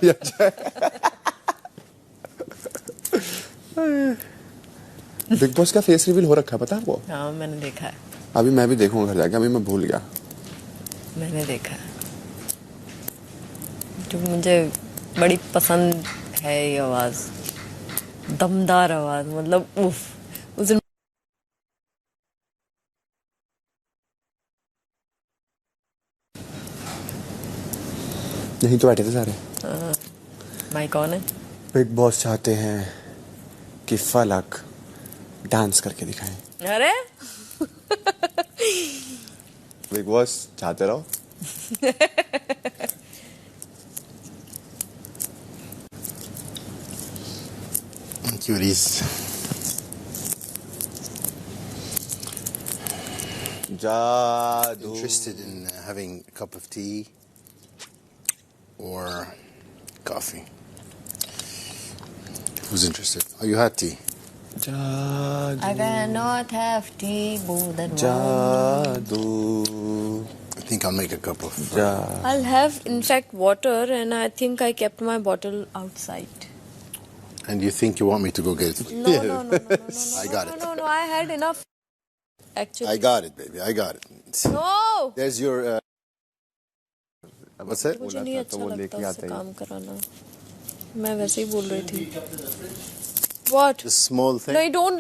Big boss का face reveal हो रखा है, पता है आपको? हाँ मैंने देखा है। अभी मैं भी देखूंगा घर जाके, अभी मैं भूल गया। मैंने देखा है क्योंकि मुझे बड़ी पसंद है ये आवाज, दमदार आवाज, मतलब उफ। उस दिन यहीं तो बैठे थे सारे। भाई कौन है? बिग बॉस चाहते हैं कि फलक डांस करके दिखाएं। अरे बिग बॉस चाहते रहो। Cuties. जादू। Interested in having a cup of tea or coffee? Who's interested? Oh, you had tea. जादू। I cannot have tea more than one. जादू। I think I'll make a cup of. I'll have, in fact, water, and I think I kept my bottle outside. And you think you want me to go get it? No. I got it. No. I had enough. Actually. I got it, baby. I got it. No. There's your. What's that? मुझे नहीं अच्छा लगता उससे काम कराना। मैं वैसे ही बोल रही थी। What? The small thing. No, don't.